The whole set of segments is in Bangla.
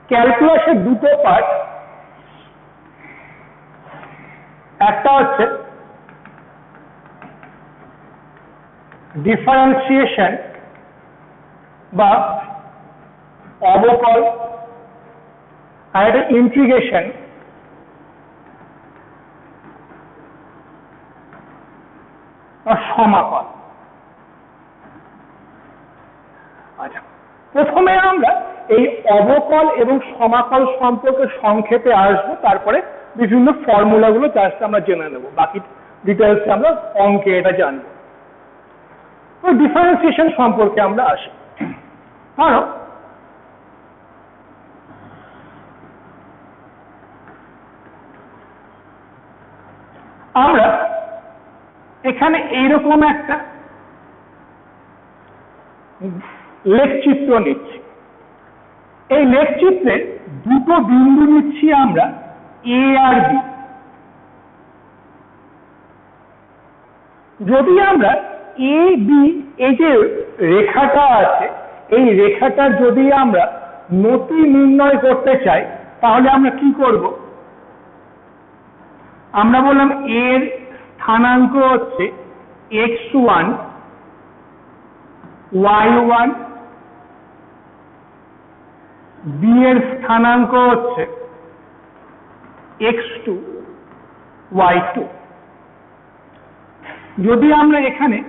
ক্যালকুলাসের দুটো পার্ট, একটা হচ্ছে ডিফারেন্সিয়েশন বা অবকল, আর একটা ইন্টিগ্রেশন বা সমাকল। আচ্ছা, প্রথমে আমরা এই অবকল এবং সমাকল সম্পর্কে সংক্ষেপে আসবো, তারপরে বিভিন্ন ফর্মুলাগুলো জাস্ট আমরা জেনে নেব, বাকি ডিটেলস আমরা অঙ্কে এটা জানবো। তো ডিফারেন্সিয়েশন সম্পর্কে আমরা আসি। ধরো আমরা এখানে এইরকম একটা লেখচিত্র নিচ্ছি। এই লেখচিত্রে দুটো বিন্দু নিচ্ছি আমরা, এ আর বি। যদি আমরা এ বি এই যে রেখাটা আছে, এই রেখাটা যদি আমরা নতি নির্ণয় করতে চাই, তাহলে আমরা কি করব? আমরা বললাম এর স্থানাঙ্ক হচ্ছে x1 y1, বি এর স্থানাঙ্ক হচ্ছে x2 y2। যদি আমরা এখানে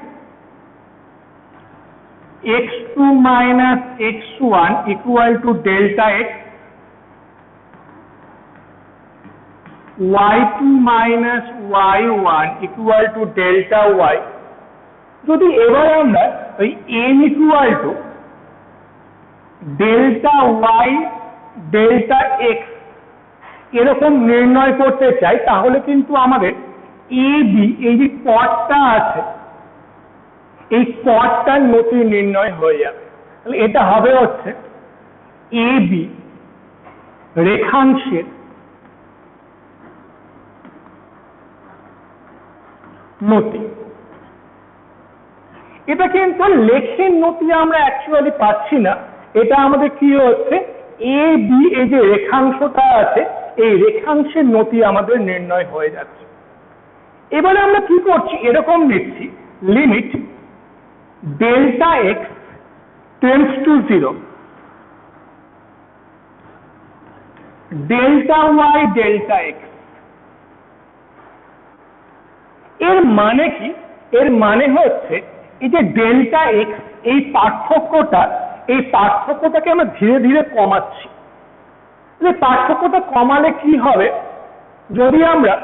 x2 minus x1 equal to delta x, y2 minus y1 equal to delta y, যদি এবার আমরা ওই n equal to delta y delta x এরকম নির্ণয় করতে চাই, তাহলে কিন্তু আমাদের এ বি এই যে পথটা আছে, এই পথটার নতি নির্ণয় হয়ে যাবে। তাহলে এটা হবে হচ্ছে এ বি রেখাংশের নতি। এটা কিন্তু লেখের নতি আমরা অ্যাকচুয়ালি পাচ্ছি না, এটা আমাদের কি হচ্ছে, এ বি এই যে রেখাংশটা আছে, এই রেখাংশের নতি আমাদের নির্ণয় হয়ে যাচ্ছে। এবারে আমরা কি করছি, এরকম নিচ্ছি limit delta x tends to 0, delta y delta x. এর মানে কি? এর মানে হচ্ছে এই যে ডেল্টা এক্স, এই পার্থক্যটাকে আমরা ধীরে ধীরে কমাচ্ছি। পার্থক্যটা কমালে কি হবে, যদি আমরা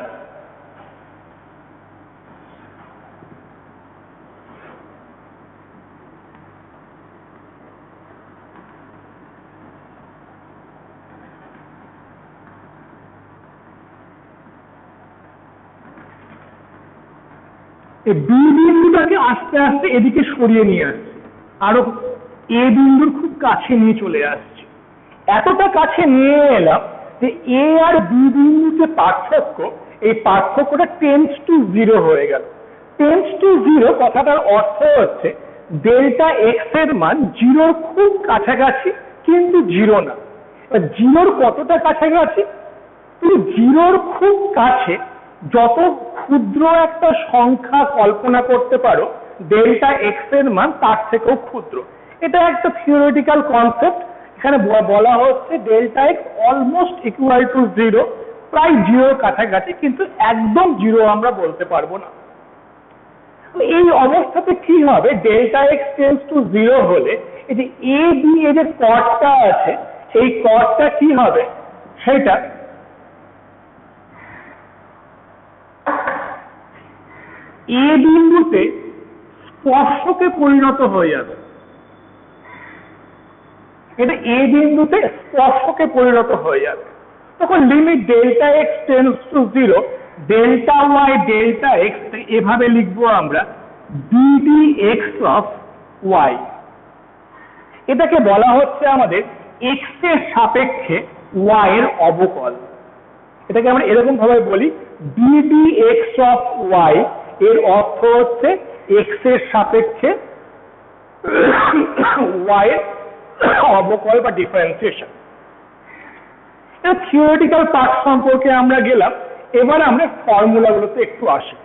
বি বিন্দুটাকে আস্তে আস্তে এদিকে সরিয়ে নিয়ে আসছি, আরো এ বিন্দুর খুব কাছে নিয়ে চলে আসছি। এতটা কাছে নিয়ে এলাম যে এ আর বি বিন্দুর যে পার্থক্য, এই পার্থক্যটা টেন্ডস টু 0 হয়ে গেল। টেন্ডস টু 0 কথাটার অর্থ হচ্ছে ডেল্টা এক্স এর মান 0-র খুব কাছাকাছি, কিন্তু 0 না। 0-র কতটা কাছাকাছি? তুমি 0-র খুব কাছে যত ক্ষুদ্র একটা সংখ্যা কল্পনা করতে পারো, ডেল্টা এক্স এর মান তার থেকেও ক্ষুদ্র। এটা একটা থিওরিটিক্যাল কনসেপ্ট। এখানে বলা হচ্ছে delta x almost equal to 0, প্রায় 0-র কাছাকাছি, কিন্তু একদম 0 আমরা বলতে পারবো না। এই অবস্থাতে কি হবে, ডেল্টা এক্স টেন্ডস টু 0 হলে এই যে এ বি এর যে কর্ডটা আছে, এই কর্ডটা কি হবে, সেটা এ বিন্দুতে স্পর্শকে পরিণত হয়ে যাবে। এটা এ বিন্দুতে স্পর্শকে পরিণত হয়ে যাবে। তখন limit delta x tends to 0, delta y delta x এভাবে লিখবো আমরা ডিডি এক্স অফ ওয়াই। এটাকে বলা হচ্ছে আমাদের এক্স এর সাপেক্ষে ওয়াই এর অবকল। এটাকে আমরা এরকম ভাবে বলি ডিডি এক্স অফ ওয়াই, এর অর্থ হচ্ছে এক্স এর সাপেক্ষে ওয়াই এর অবকল বা ডিফারেন্সিয়েশন। থিওরিটিক্যাল পার্ট সম্পর্কে আমরা গেলাম, এবার আমরা ফর্মুলাগুলোতে একটু আসি।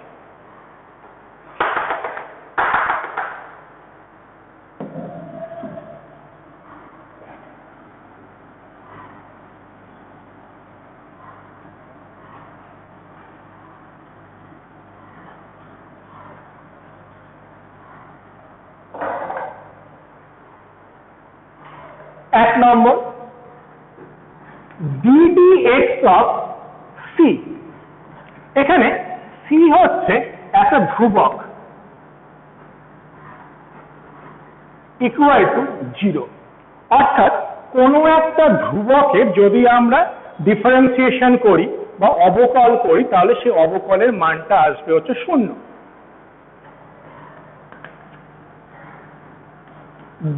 এক নম্বর, ddx of c, এখানে c হচ্ছে একটা ধ্রুবক ইকুয়াল টু 0, অর্থাৎ কোনো একটা ধ্রুবকের যদি আমরা ডিফারেন্সিয়েশন করি বা অবকল করি তাহলে সেই অবকলের মানটা আসবে হচ্ছে 0।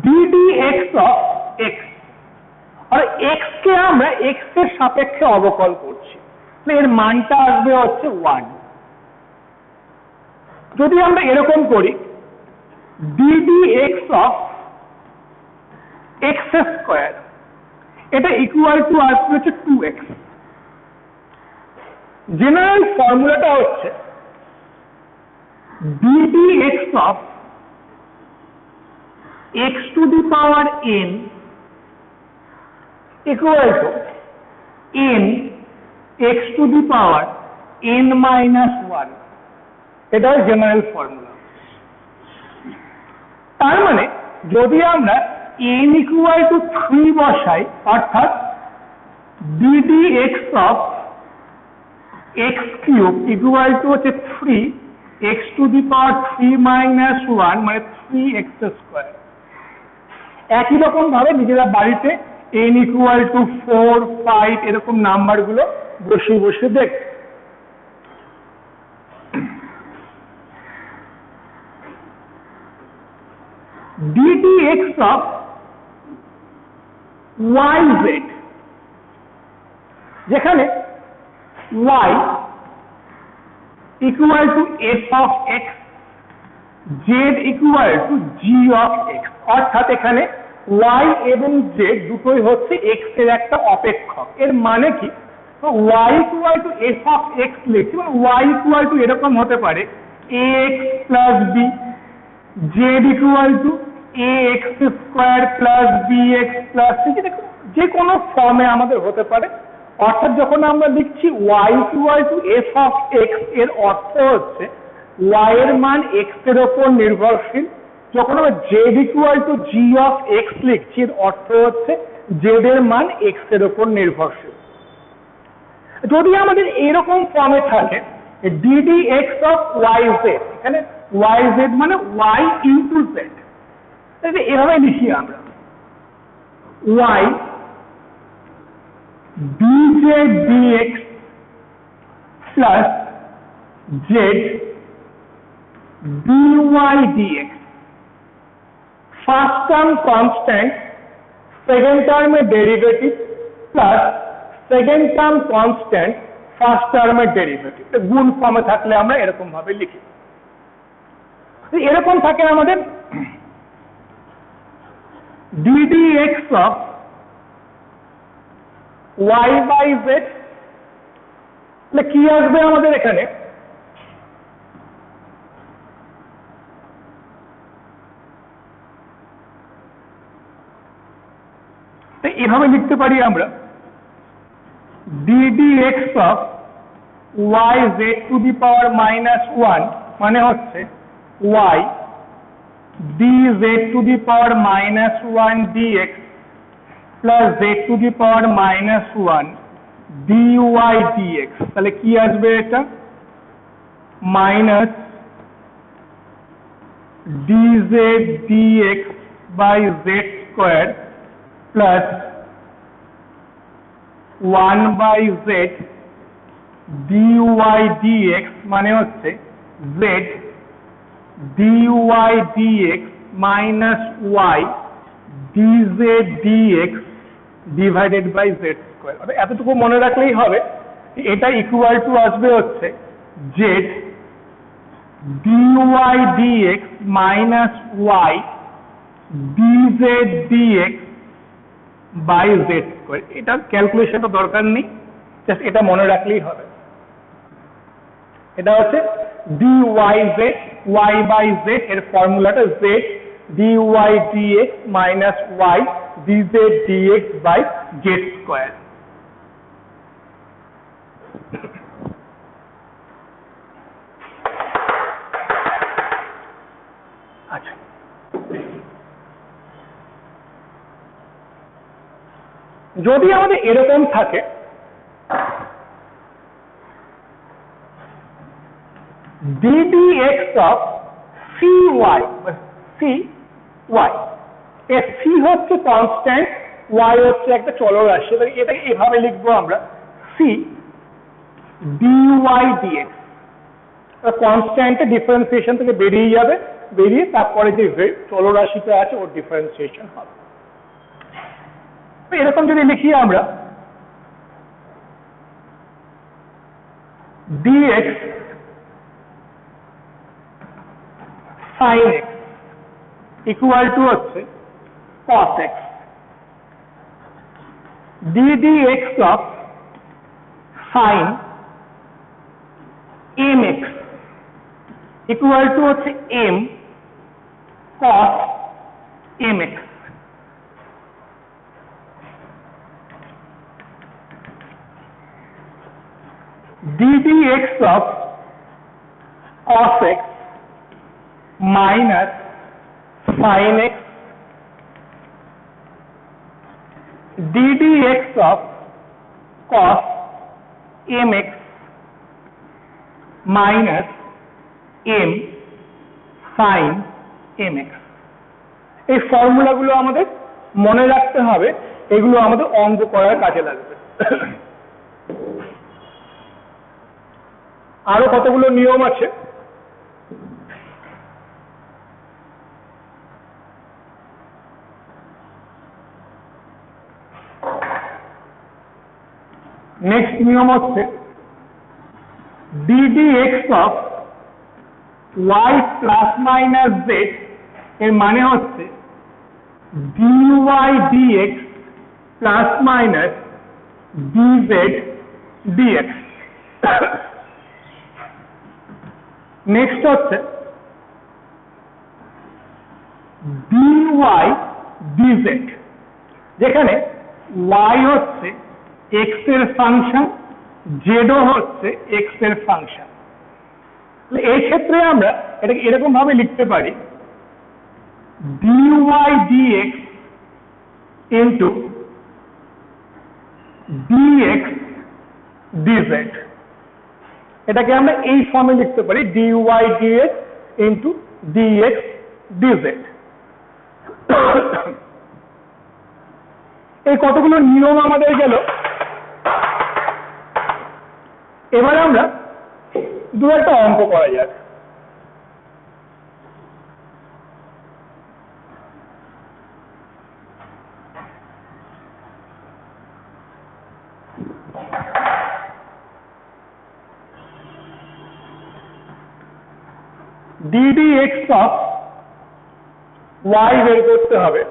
ddx of x, R x কে আমরা x এর সাপেক্ষে অবকল করছি, এর মানটা আসবে হচ্ছে 1। যদি আমরা এরকম করি ddx of x স্কয়ার, এটা ইকুয়াল টু আসবে হচ্ছে 2x। জেনারেল ফর্মুলাটা হচ্ছে ddx of x to the power n equal to n x to the power n minus 1, এটা জেনারেল ফর্মুলা। তার মানে যদি আমরা n equal to 3 বসাই, অর্থাৎ ddx of x cube equal to হচ্ছে 3 x to the power 3 minus 1 মানে 3x square। একই রকম ভাবে নিজেরা বাড়িতে n equal to 4, 5 এরকম নাম্বার গুলো বসে বসে দেখ। ddx of yz, যেখানে y equal to f of x, z equal to g of x, অর্থাৎ এখানে y এবং z দুটোই হচ্ছে x এর একটা অপেক্ষক। এর মানে কি, y equal to f of x লিখছি, মানে y equal to এরকম হতে পারে ax plus b, z equal to ax square plus bx plus c, যে কোনো ফর্মে আমাদের হতে পারে। অর্থাৎ যখন আমরা লিখছি y equal to f of x, এর অর্থ হচ্ছে y এর মান x এর উপর নির্ভরশীল। যখন আমরা z equal to g of x লিখছি, এর অর্থ হচ্ছে z এর মান x এর উপর নির্ভরশীল। যদি আমাদের এরকম ফর্মে থাকে ddx of yz, এখানে yz মানে y into z, এভাবে লিখি আমরা y dz dx plus z dy dx, first term constant, second টার্মের derivative plus second term constant, first টার্মের ডেরিভেটিভ। গুণ ফর্মে থাকলে আমরা এরকম ভাবে লিখি। এরকম থাকে আমাদের ddx of y by z, কি আসবে আমাদের এখানে এভাবে লিখতে পারি আমরা ddx of y z to the power minus 1 মানে হচ্ছে y dz to the power minus 1 dx plus z to the power minus 1 dy dx। তাহলে কি আসবে এটা, minus dz dx by z square plus 1 by z dy dx মানে হচ্ছে z dy dx minus y dz dx divided by z square। এতটুকু মনে রাখলেই হবে, এটা ইকুয়াল টু আসবে হচ্ছে z dy dx minus y dz dx by z square. এটা ক্যালকুলেশনটা দরকার নেই, জাস্ট এটা মনে রাখলেই হবে। এটা হচ্ছে d y z, y by z এর ফর্মুলাটা z d y d x minus y d z d x by z square. আচ্ছা, যদি আমাদের এরকম থাকে ddx of cy, cy এর c হচ্ছে কনস্ট্যান্ট, y হচ্ছে একটা চলরাশি, এটাকে এভাবে লিখবো আমরা c dy dx। কনস্ট্যান্টের ডিফারেন্সিয়েশন থেকে বেরিয়ে যাবে, বেরিয়ে তারপরে যে চলরাশিটা আছে ওর ডিফারেন্সিয়েশন হবে। এরকম যদি লিখি আমরা dx sin x equal to হচ্ছে cos x, ddx of sin mx equal to হচ্ছে m cos mx। ddx of cos x minus sin x ddx of cos mx minus m sin mx। এই ফর্মুলাগুলো আমাদের মনে রাখতে হবে, এগুলো আমাদের অঙ্ক করার কাজে লাগবে। আরো কতগুলো নিয়ম আছে। নেক্সট নিয়ম হচ্ছে ddx of y plus minus z এর মানে হচ্ছে dy dx plus minus dz dx। Next হচ্ছে dy dz, যেখানে y হচ্ছে x এর ফাংশন, z ও হচ্ছে x এর ফাংশন। এই ক্ষেত্রে আমরা এটাকে এরকম ভাবে লিখতে পারি dy dx into dx dz। এটাকে আমরা এই ফর্মে লিখতে পারি dy dx into dx dz। এই কতগুলো নিয়ম আমাদের গেল। এবার আমরা দু একটা অঙ্ক করা যাক। ddx of y বের করতে হবে।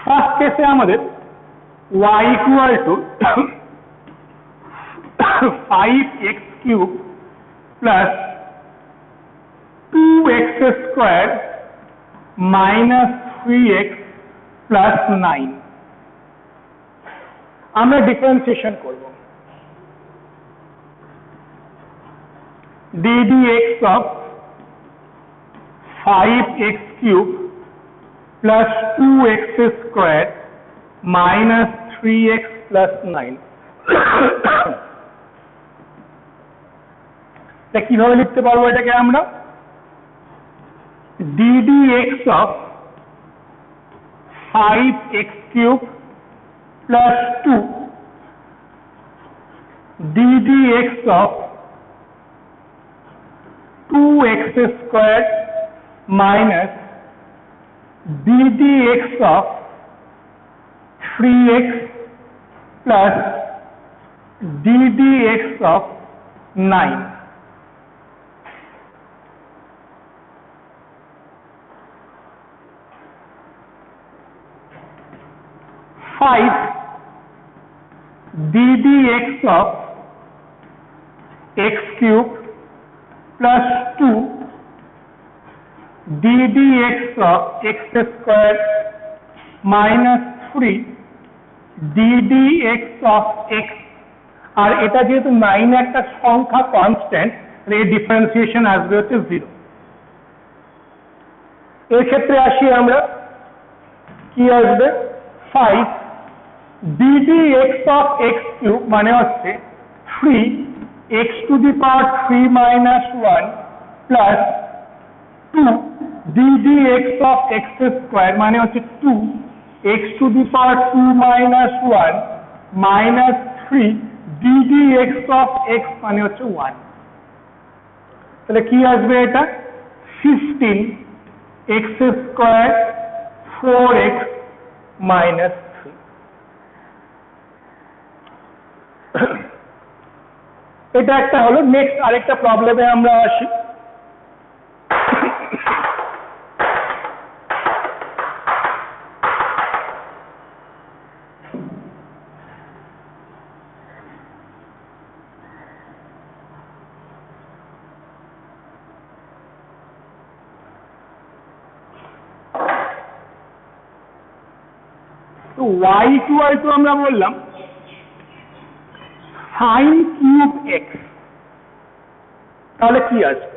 ফার্স্ট কেসে আমাদের y equal to 5x cube plus 2x square minus 3x plus 9। আমরা ডিফারেন্সিয়েশন করব। ddx of 5x cube plus 2x square minus 3x plus 9। কিভাবে লিখতে পারবো এটাকে আমরা ddx of 5x cube plus 2 ddx of 2x square minus ddx of 3x plus ddx of 9। 5 ddx of x cube plus 2 ddx of x square minus 3 ddx of x, আর এটা যেহেতু 9 একটা সংখ্যা কনস্ট্যান্ট, এর ডিফারেন্সিয়েশন আসবে হচ্ছে 0। এর ক্ষেত্রে আসি আমরা, কি আসবে 5 ddx of x cube মানে হচ্ছে 3 x to the power 3 minus 1 plus 2 ddx of x square মানে হচ্ছে 2 x to the power 2 minus 1 minus 3 ddx of x মানে হচ্ছে 1। তাহলে কি আসবে এটা 15 x square 4x minus 3। এটা একটা হলো। নেক্সট আরেকটা প্রবলেমে আমরা আসি। তো y টু আমরা বললাম sin কিউব x, তাহলে কি আছে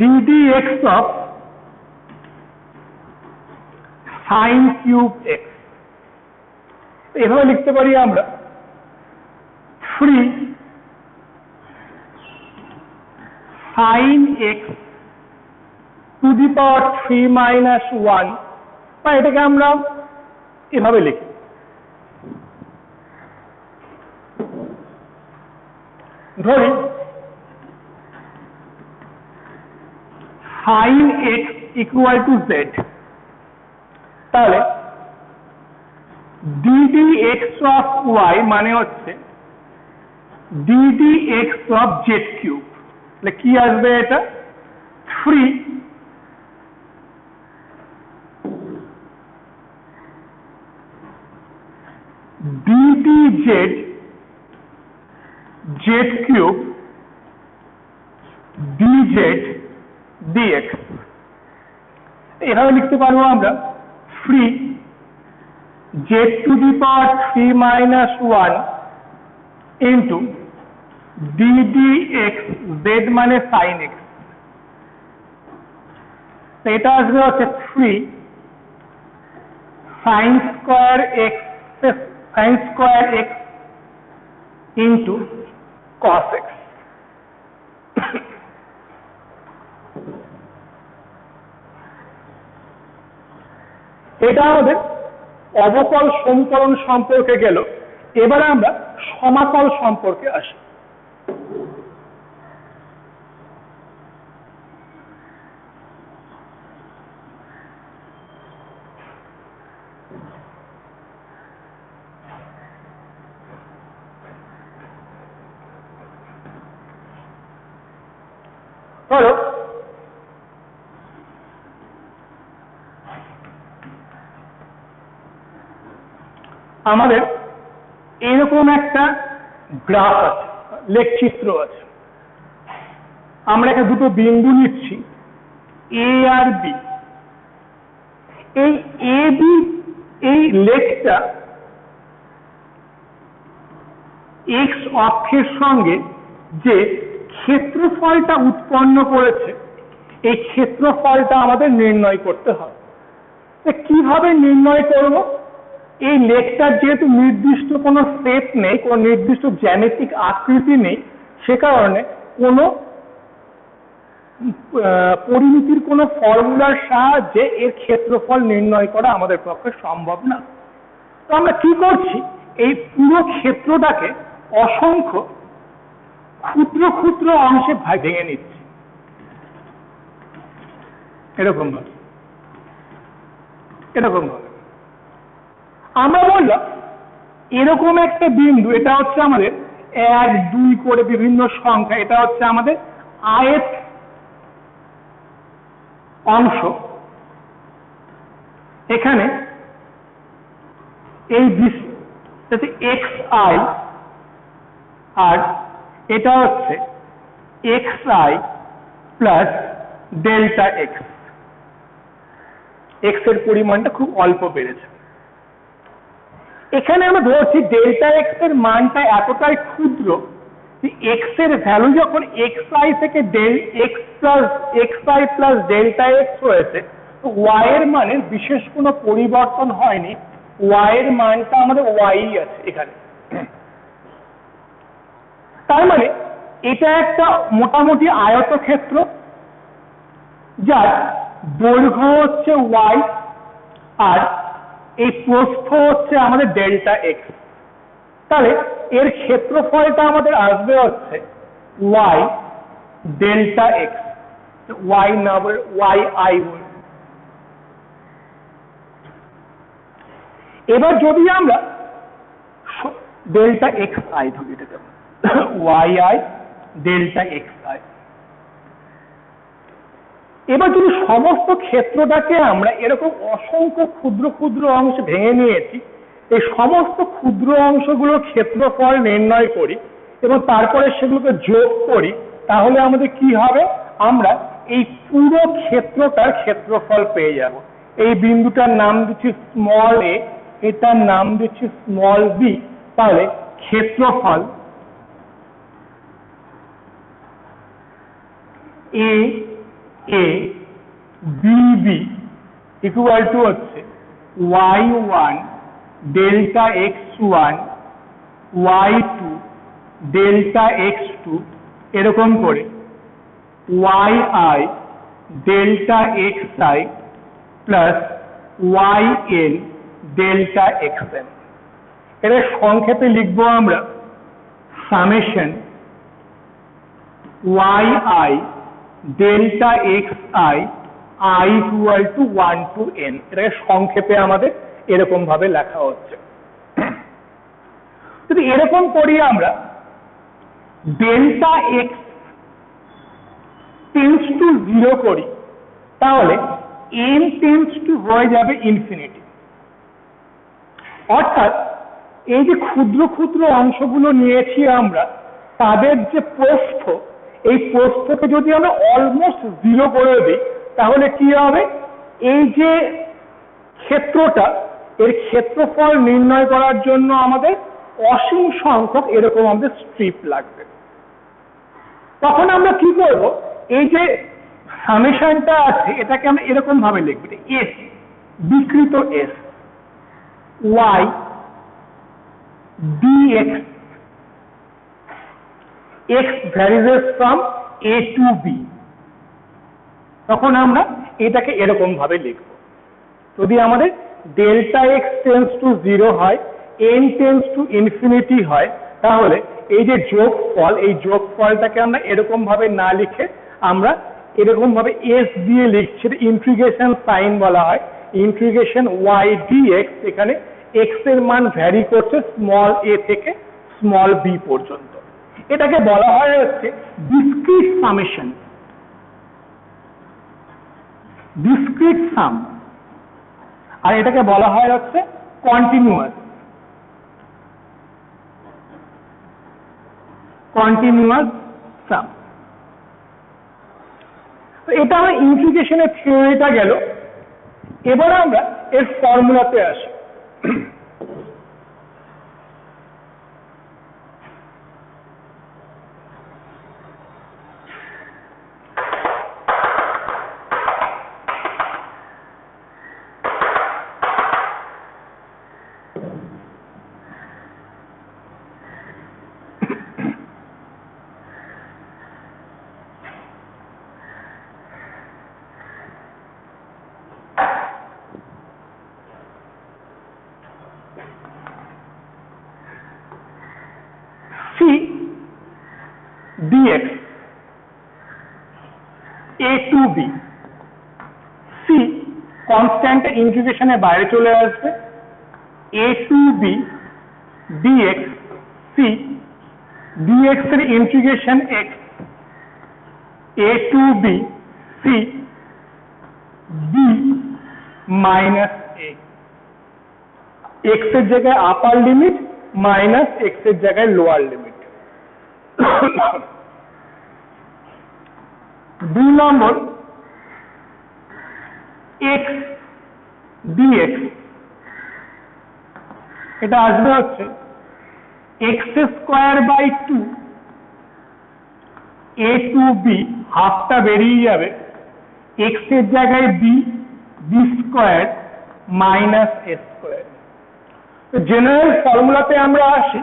ddx of sin cube x, এভাবে লিখতে পারি আমরা 3 sin x to the power 3 minus 1, বা এটাকে আমরা এভাবে লিখি ধরি sin x equal to z, তাহলে ddx of y মানে হচ্ছে ddx of z cube, তাহলে কি আসবে এটা 3 ddz z cube dz dx, এভাবে লিখতে পারবো আমরা 3 z to the power 3 minus 1 into ddx, z মানে sin x, এটা আসবে হচ্ছে 3 sin square x into cos x। এটা আমাদের অবকল সমীকরণ সম্পর্কে গেল। এবার আমরা সমাকল সম্পর্কে আসি। ধরো আমাদের এরকম একটা গ্রাফ আছে, লেখচিত্র আছে, আমরা এখানে দুটো বিন্দু নিচ্ছি এ আর বি। এই এ বি এই লেখটা এক্স অক্ষের সঙ্গে যে ক্ষেত্রফলটা উৎপন্ন করেছে, এই ক্ষেত্রফলটা আমাদের নির্ণয় করতে হয়। কিভাবে নির্ণয় করব? এই লেখটার যেহেতু নির্দিষ্ট কোনো শেপ নেই, কোনো নির্দিষ্ট জ্যামিতিক আকৃতি নেই, সে কারণে কোনো পরিমিতির কোনো ফর্মুলার সাহায্যে এর ক্ষেত্রফল নির্ণয় করা আমাদের পক্ষে সম্ভব না। তো আমরা কি করছি, এই পুরো ক্ষেত্রটাকে অসংখ্য ক্ষুদ্র ক্ষুদ্র অংশে ভেঙে নিচ্ছি এরকম ভাবে। আমরা বললাম এরকম একটা বিন্দু, এটা হচ্ছে আমাদের 1 2 করে বিভিন্ন সংখ্যা, এটা হচ্ছে আমাদের আয়ত অংশ। এখানে এই এক্স আই আর এটা হচ্ছে x i plus delta x. X এর পরিমাণটা খুব অল্প বেড়েছে। এখানে আমরা ধরছি ডেল্টা এক্স এর মানটা এতটাই ক্ষুদ্র যে এক্স এর ভ্যালু যখন এক্স আই থেকে x i plus delta x হয়েছে, তো ওয়াই এর মানে বিশেষ কোনো পরিবর্তন হয়নি, ওয়াই এর মানটা আমাদের ওয়াই আছে এখানে। তার মানে এটা একটা মোটামুটি আয়তক্ষেত্র যার দৈর্ঘ্য হচ্ছে ওয়াই আর এই প্রস্থ হচ্ছে আমাদের ডেল্টা এক্স। তাহলে এর ক্ষেত্রফলটা আমাদের আসবে হচ্ছে ওয়াই ডেল্টা এক্স, ওয়াই না বলে ওয়াই আই বলে। এবার যদি আমরা ডেল্টা এক্স আই ধরি, এটাকে y i delta x i, এবার যদি সমস্ত ক্ষেত্রটাকে আমরা এরকম অসংখ্য ক্ষুদ্র ক্ষুদ্র অংশে ভেঙে নিয়েছি, এই সমস্ত ক্ষুদ্র অংশগুলোর ক্ষেত্রফল নির্ণয় করি এবং তারপরে সেগুলোকে যোগ করি, তাহলে আমাদের কি হবে? আমরা এই পুরো ক্ষেত্রটার ক্ষেত্রফল পেয়ে যাব। এই বিন্দুটার নাম দিচ্ছি স্মল এ, এটার নাম দিচ্ছি স্মল বি। তাহলে ক্ষেত্রফল a a b b equal to হচ্ছে y one delta x one y two delta x two, এরকম করে y i delta x i plus y n delta x n. এটা সংক্ষেপে লিখবো আমরা summation y i delta x i i equal to 1 to n। এটাকে সংক্ষেপে আমাদের এরকম ভাবে লেখা হচ্ছে। যদি এরকম করি আমরা ডেল্টা এক্স টেন্ডস টু 0 করি, তাহলে n টেন্ডস টু হয়ে যাবে ইনফিনিটি। অর্থাৎ এই যে ক্ষুদ্র ক্ষুদ্র অংশগুলো নিয়েছি আমরা, তাদের যে প্রস্থ, এই প্রস্থকে যদি আমরা অলমোস্ট 0 করে দিই, তাহলে কি হবে? এই যে ক্ষেত্রটা, এর ক্ষেত্রফল নির্ণয় করার জন্য আমাদের অসীম সংখ্যক এরকম আমাদের স্ট্রিপ লাগবে। তখন আমরা কি করব? এই যে সামেশনটা আছে, এটাকে আমরা এরকম ভাবে লিখব, এস বিকৃত s y dx x varies from a to b। তখন আমরা এটাকে এরকম ভাবে লিখব। যদি আমাদের ডেল্টা এক্স টেন্ডস টু 0 হয়, n টেন্ডস টু ইনফিনিটি হয়, তাহলে এই যে যোগফল, এই যোগফলটাকে আমরা এরকম ভাবে না লিখে আমরা এরকম ভাবে s দিয়ে লিখছি, ইন্টিগ্রেশন সাইন বলা হয়। ইন্টিগ্রেশন y dx, এখানে x এর মান ভ্যারি করছে স্মল a থেকে স্মল b পর্যন্ত। এটাকে বলা হয় হচ্ছে ডিসক্রিট সামেশন, ডিসক্রিট সাম, আর এটাকে বলা হয় হচ্ছে কন্টিনিউয়াস সাম। তো এটা আমার ইন্টিগ্রেশনের থিওরিটা গেল। এবার আমরা এর ফর্মুলাতে আসি। c dx a to b, c constant ইন্টিগ্রেশনের বাইরে চলে আসবে, a to b dx, c dx এর integration x, a to b c b minus a। x এর জায়গায় আপার লিমিট মাইনাস x এর জায়গায় lower limit. 2 number x dx, এটা আসবে হচ্ছে x square by 2 a to b, হাফটা বেরিয়ে যাবে, x এর জায়গায় b, b square minus a square. General ফর্মুলাতে আমরা আসি,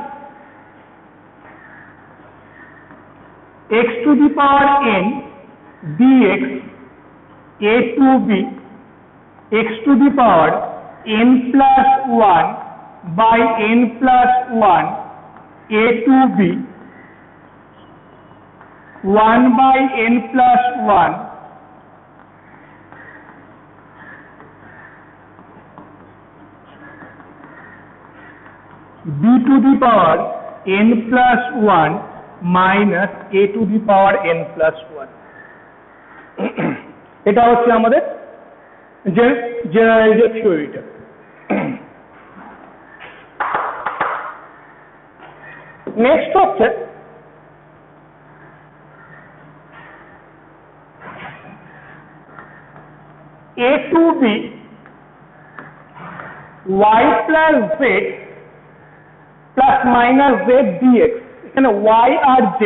x to the power n dx a to b x to the power n plus 1 by n plus 1 a to b 1 by n plus 1 b to the power n plus 1 minus a to the power n plus 1। এটা হচ্ছে আমাদের জেনারেল যে থিওরিটা। নেক্সট হচ্ছে a to b y plus z plus minus z dx। এখানে y আর z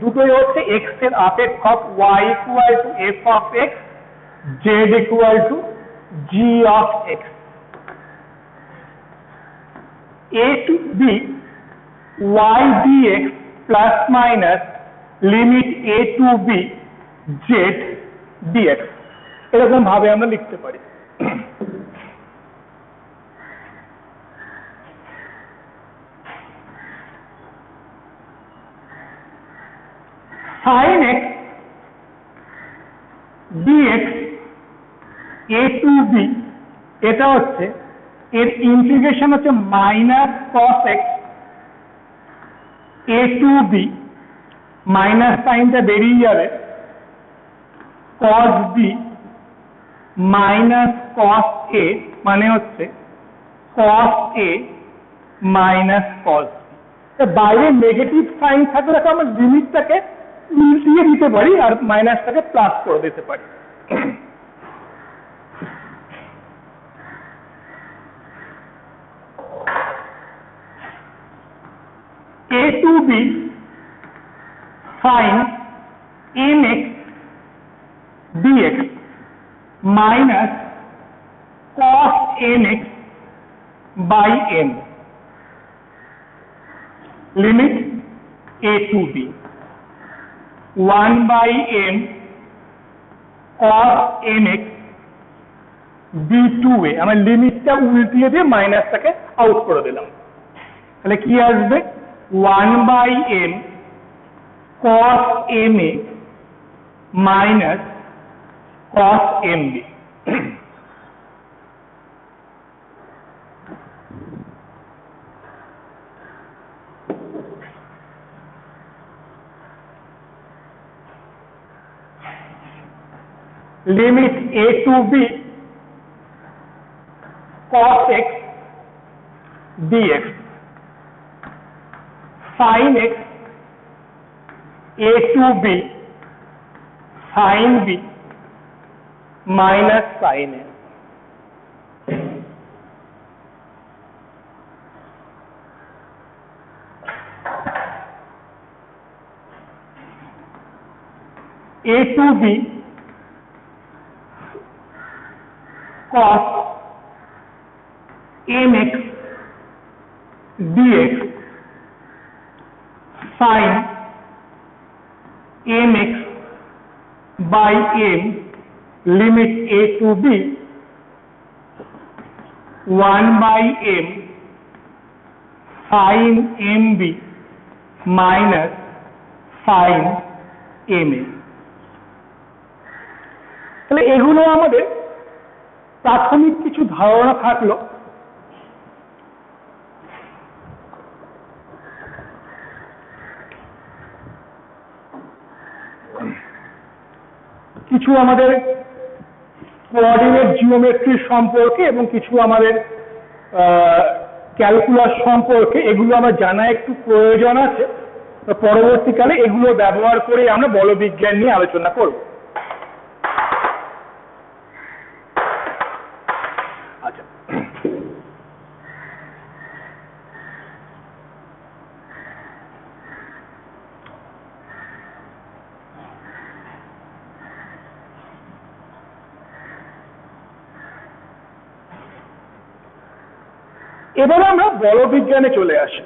দুটোই হচ্ছে x এর আপেক্ষক, y equal to f of x, z equal to g of x। a to b y dx plus minus limit a to b z dx, এরকম ভাবে আমরা লিখতে পারি। sin x dx a to b, এটা হচ্ছে এর ইন্টিগ্রেশন হচ্ছে minus cos x a to b, minus সাইনটা বেরিয়ে যাবে, cos b minus cos a, মানে হচ্ছে cos a minus cos b। বাইরে নেগেটিভ সাইন থাকলে আমরা লিমিটটাকে উল্টিয়ে দিতে পারি আর মাইনাসটাকে প্লাস করে দিতে পারি। a to b sin nx dx minus cos nx by n, limit a to b 1 by n cos nx b to a। আমরা লিমিটটা উল্টিয়ে দিয়ে মাইনাসটাকে আউট করে দিলাম, তাহলে কি আসবে 1 by n cos na minus cos nb। limit a to b cos x dx sin x a to b sin b minus sin a। a to b cos mx dx sin mx by m, limit a to b 1 by m sin mb minus sin ma। তাহলে এগুলো আমাদের প্রাথমিক কিছু ধারণা থাকলো। কিছু আমাদের কোঅর্ডিনেট জিওমেট্রি সম্পর্কে এবং কিছু আমাদের ক্যালকুলাস সম্পর্কে, এগুলো আমার জানা একটু প্রয়োজন আছে। তো পরবর্তীকালে এগুলো ব্যবহার করে আমরা বলবিজ্ঞান নিয়ে আলোচনা করব। আচ্ছা, এবার আমরা বলবিজ্ঞানে চলে আসি।